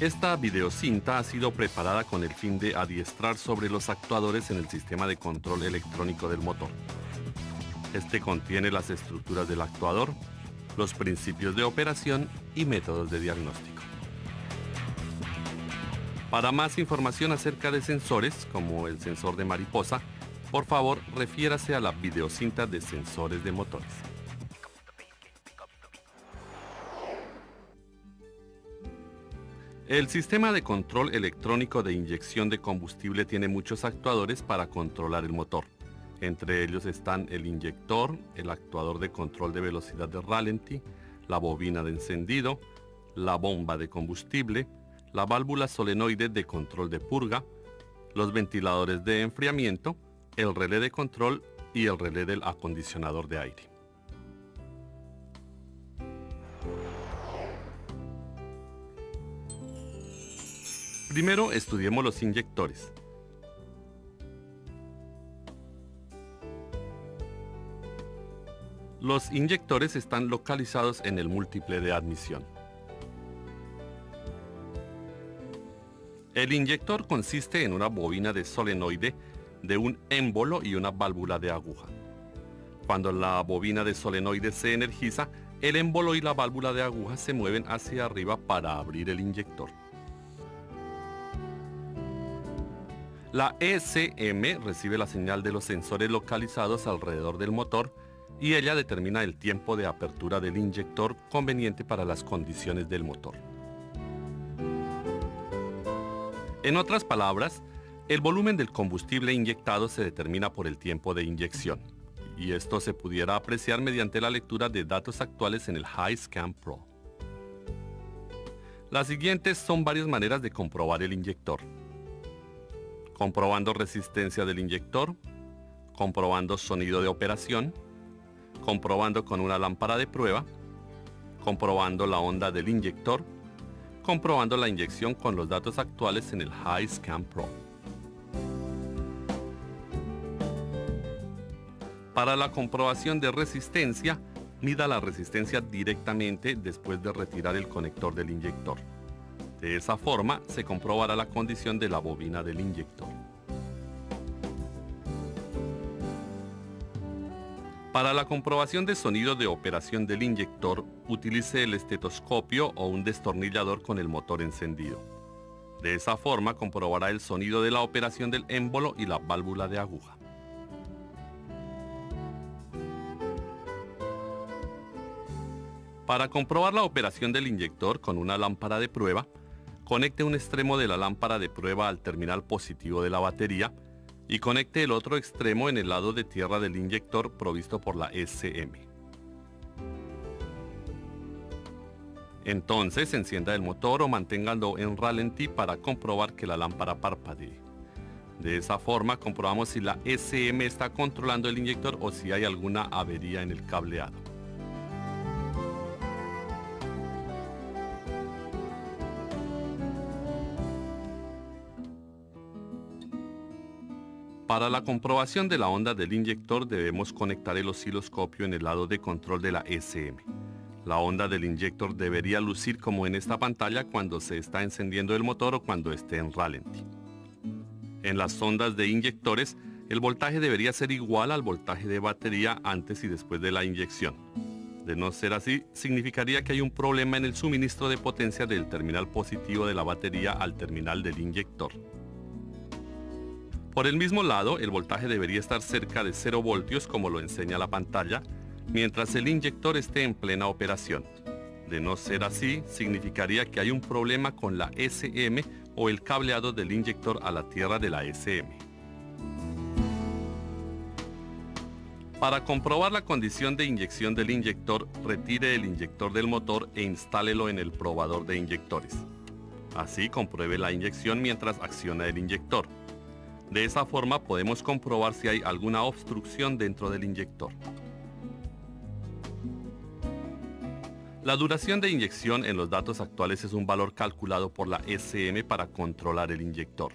Esta videocinta ha sido preparada con el fin de adiestrar sobre los actuadores en el sistema de control electrónico del motor. Este contiene las estructuras del actuador, los principios de operación y métodos de diagnóstico. Para más información acerca de sensores, como el sensor de mariposa, por favor refiérase a la videocinta de sensores de motores. El sistema de control electrónico de inyección de combustible tiene muchos actuadores para controlar el motor. Entre ellos están el inyector, el actuador de control de velocidad de ralentí, la bobina de encendido, la bomba de combustible, la válvula solenoide de control de purga, los ventiladores de enfriamiento, el relé de control y el relé del acondicionador de aire. Primero estudiemos los inyectores. Los inyectores están localizados en el múltiple de admisión. El inyector consiste en una bobina de solenoide de un émbolo y una válvula de aguja. Cuando la bobina de solenoide se energiza, el émbolo y la válvula de aguja se mueven hacia arriba para abrir el inyector. La ECM recibe la señal de los sensores localizados alrededor del motor y ella determina el tiempo de apertura del inyector conveniente para las condiciones del motor. En otras palabras, el volumen del combustible inyectado se determina por el tiempo de inyección, y esto se pudiera apreciar mediante la lectura de datos actuales en el HiScan Pro. Las siguientes son varias maneras de comprobar el inyector: comprobando resistencia del inyector, comprobando sonido de operación, comprobando con una lámpara de prueba, comprobando la onda del inyector, comprobando la inyección con los datos actuales en el HiScan Pro. Para la comprobación de resistencia, mida la resistencia directamente después de retirar el conector del inyector. De esa forma, se comprobará la condición de la bobina del inyector. Para la comprobación de sonido de operación del inyector, utilice el estetoscopio o un destornillador con el motor encendido. De esa forma, comprobará el sonido de la operación del émbolo y la válvula de aguja. Para comprobar la operación del inyector con una lámpara de prueba, conecte un extremo de la lámpara de prueba al terminal positivo de la batería y conecte el otro extremo en el lado de tierra del inyector provisto por la ECM. Entonces encienda el motor o manténgalo en ralentí para comprobar que la lámpara parpadee. De esa forma comprobamos si la ECM está controlando el inyector o si hay alguna avería en el cableado. Para la comprobación de la onda del inyector debemos conectar el osciloscopio en el lado de control de la ECM. La onda del inyector debería lucir como en esta pantalla cuando se está encendiendo el motor o cuando esté en ralentí. En las ondas de inyectores, el voltaje debería ser igual al voltaje de batería antes y después de la inyección. De no ser así, significaría que hay un problema en el suministro de potencia del terminal positivo de la batería al terminal del inyector. Por el mismo lado, el voltaje debería estar cerca de 0 voltios como lo enseña la pantalla, mientras el inyector esté en plena operación. De no ser así, significaría que hay un problema con la ECM o el cableado del inyector a la tierra de la ECM. Para comprobar la condición de inyección del inyector, retire el inyector del motor e instálelo en el probador de inyectores. Así compruebe la inyección mientras acciona el inyector. De esa forma podemos comprobar si hay alguna obstrucción dentro del inyector. La duración de inyección en los datos actuales es un valor calculado por la ECM para controlar el inyector.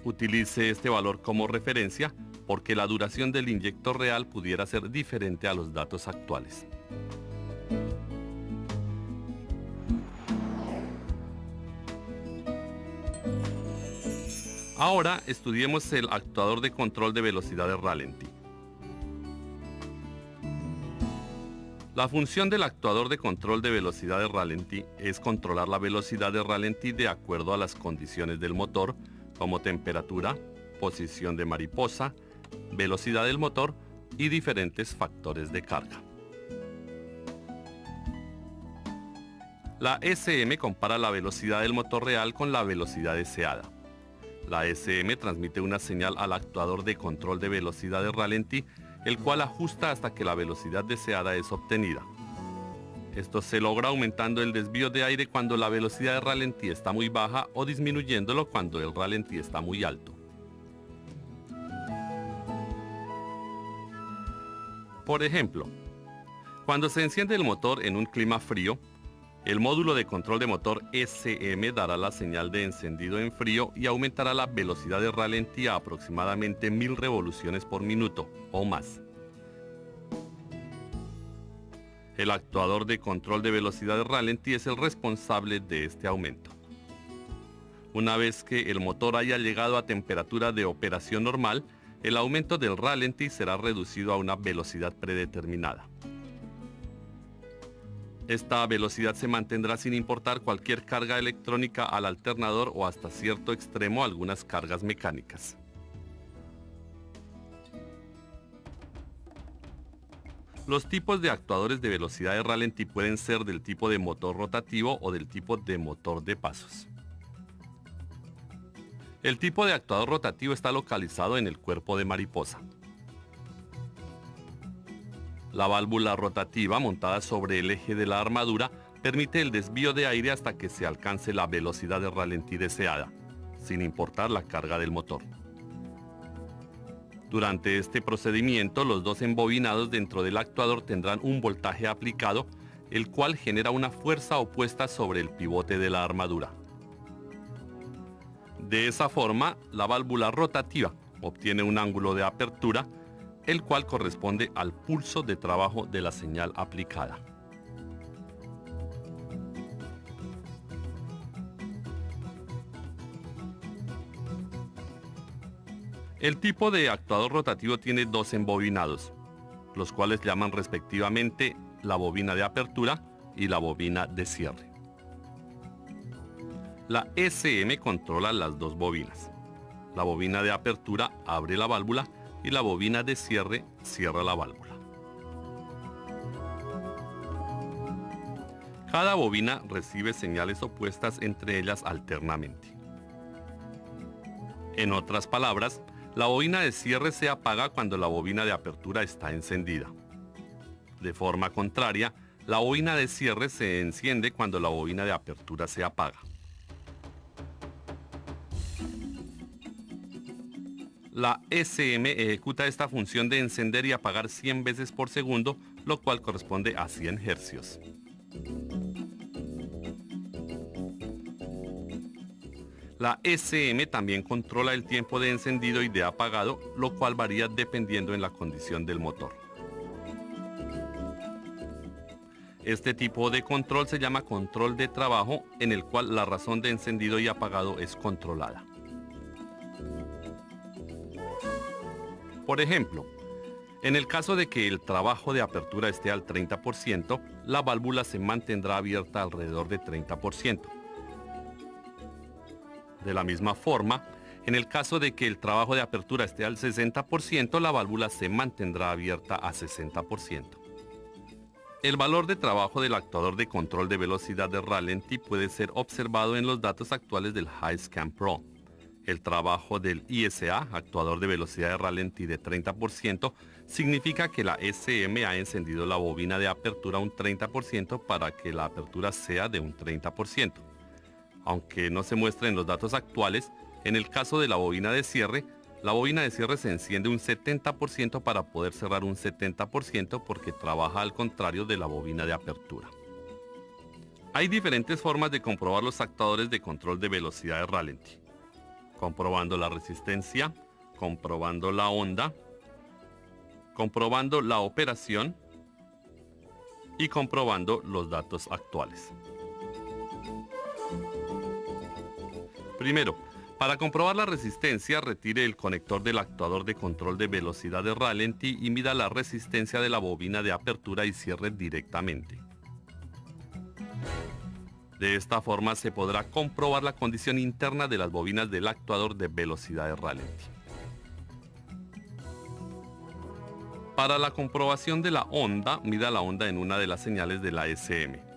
Utilice este valor como referencia porque la duración del inyector real pudiera ser diferente a los datos actuales. Ahora estudiemos el actuador de control de velocidad de ralentí. La función del actuador de control de velocidad de ralentí es controlar la velocidad de ralentí de acuerdo a las condiciones del motor, como temperatura, posición de mariposa, velocidad del motor y diferentes factores de carga. La SM compara la velocidad del motor real con la velocidad deseada. La SM transmite una señal al actuador de control de velocidad de ralentí, el cual ajusta hasta que la velocidad deseada es obtenida. Esto se logra aumentando el desvío de aire cuando la velocidad de ralentí está muy baja o disminuyéndolo cuando el ralentí está muy alto. Por ejemplo, cuando se enciende el motor en un clima frío, el módulo de control de motor SM dará la señal de encendido en frío y aumentará la velocidad de ralentí a aproximadamente 1000 revoluciones por minuto o más. El actuador de control de velocidad de ralentí es el responsable de este aumento. Una vez que el motor haya llegado a temperatura de operación normal, el aumento del ralentí será reducido a una velocidad predeterminada. Esta velocidad se mantendrá sin importar cualquier carga electrónica al alternador o hasta cierto extremo algunas cargas mecánicas. Los tipos de actuadores de velocidad de ralentí pueden ser del tipo de motor rotativo o del tipo de motor de pasos. El tipo de actuador rotativo está localizado en el cuerpo de mariposa. La válvula rotativa montada sobre el eje de la armadura permite el desvío de aire hasta que se alcance la velocidad de ralentí deseada, sin importar la carga del motor. Durante este procedimiento, los dos embobinados dentro del actuador tendrán un voltaje aplicado, el cual genera una fuerza opuesta sobre el pivote de la armadura. De esa forma, la válvula rotativa obtiene un ángulo de apertura, el cual corresponde al pulso de trabajo de la señal aplicada. El tipo de actuador rotativo tiene dos embobinados, los cuales llaman respectivamente la bobina de apertura y la bobina de cierre. La SM controla las dos bobinas. La bobina de apertura abre la válvula y la bobina de cierre cierra la válvula. Cada bobina recibe señales opuestas entre ellas alternamente. En otras palabras, la bobina de cierre se apaga cuando la bobina de apertura está encendida. De forma contraria, la bobina de cierre se enciende cuando la bobina de apertura se apaga. La SM ejecuta esta función de encender y apagar 100 veces por segundo, lo cual corresponde a 100 hercios. La SM también controla el tiempo de encendido y de apagado, lo cual varía dependiendo en la condición del motor. Este tipo de control se llama control de trabajo, en el cual la razón de encendido y apagado es controlada. Por ejemplo, en el caso de que el trabajo de apertura esté al 30%, la válvula se mantendrá abierta alrededor de 30%. De la misma forma, en el caso de que el trabajo de apertura esté al 60%, la válvula se mantendrá abierta a 60%. El valor de trabajo del actuador de control de velocidad de ralentí puede ser observado en los datos actuales del HiScan Pro. El trabajo del ISA, actuador de velocidad de ralentí de 30%, significa que la SM ha encendido la bobina de apertura un 30% para que la apertura sea de un 30%. Aunque no se muestra en los datos actuales, en el caso de la bobina de cierre se enciende un 70% para poder cerrar un 70% porque trabaja al contrario de la bobina de apertura. Hay diferentes formas de comprobar los actuadores de control de velocidad de ralentí: comprobando la resistencia, comprobando la onda, comprobando la operación y comprobando los datos actuales. Primero, Para comprobar la resistencia, retire el conector del actuador de control de velocidad de ralentí y mida la resistencia de la bobina de apertura y cierre directamente. De esta forma se podrá comprobar la condición interna de las bobinas del actuador de velocidad de ralentí. Para la comprobación de la onda, mida la onda en una de las señales de la SM.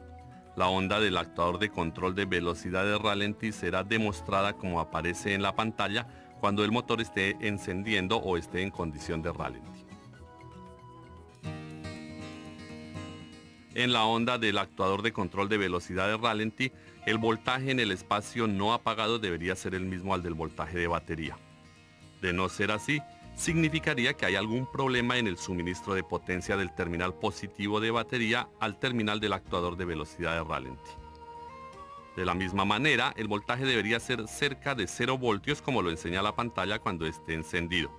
La onda del actuador de control de velocidad de ralentí será demostrada como aparece en la pantalla cuando el motor esté encendiendo o esté en condición de ralentí. En la onda del actuador de control de velocidad de ralentí, el voltaje en el espacio no apagado debería ser el mismo al del voltaje de batería. De no ser así, significaría que hay algún problema en el suministro de potencia del terminal positivo de batería al terminal del actuador de velocidad de ralentí. De la misma manera, el voltaje debería ser cerca de 0 voltios como lo enseña la pantalla cuando esté encendido.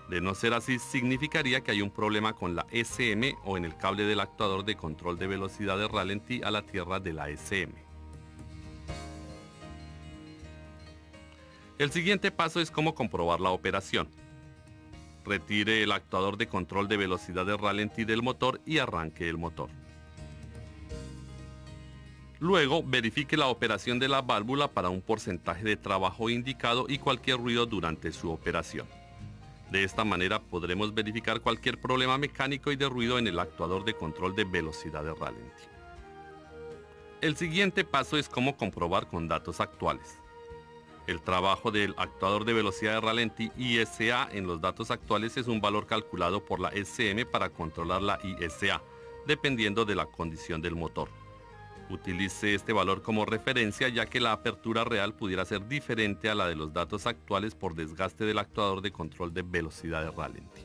De no ser así, significaría que hay un problema con la SM o en el cable del actuador de control de velocidad de ralentí a la tierra de la SM. El siguiente paso es cómo comprobar la operación. Retire el actuador de control de velocidad de ralentí del motor y arranque el motor. Luego, verifique la operación de la válvula para un porcentaje de trabajo indicado y cualquier ruido durante su operación. De esta manera podremos verificar cualquier problema mecánico y de ruido en el actuador de control de velocidad de ralentí. El siguiente paso es cómo comprobar con datos actuales. El trabajo del actuador de velocidad de ralentí ISA en los datos actuales es un valor calculado por la SM para controlar la ISA, dependiendo de la condición del motor. Utilice este valor como referencia ya que la apertura real pudiera ser diferente a la de los datos actuales por desgaste del actuador de control de velocidad de ralentí.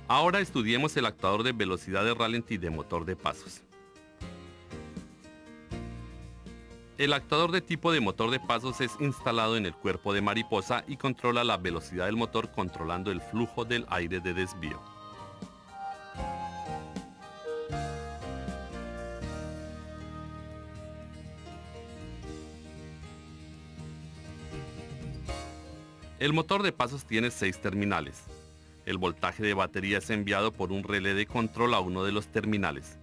Ahora estudiemos el actuador de velocidad de ralentí de motor de pasos. El actuador de tipo de motor de pasos es instalado en el cuerpo de mariposa y controla la velocidad del motor controlando el flujo del aire de desvío. El motor de pasos tiene 6 terminales. El voltaje de batería es enviado por un relé de control a uno de los terminales.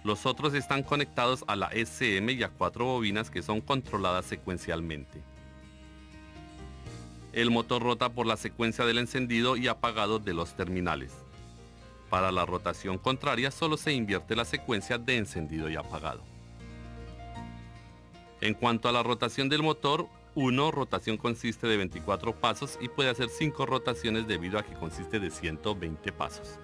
Los otros están conectados a la SM y a 4 bobinas que son controladas secuencialmente. El motor rota por la secuencia del encendido y apagado de los terminales. Para la rotación contraria solo se invierte la secuencia de encendido y apagado. En cuanto a la rotación del motor, rotación consiste de 24 pasos y puede hacer 5 rotaciones debido a que consiste de 120 pasos.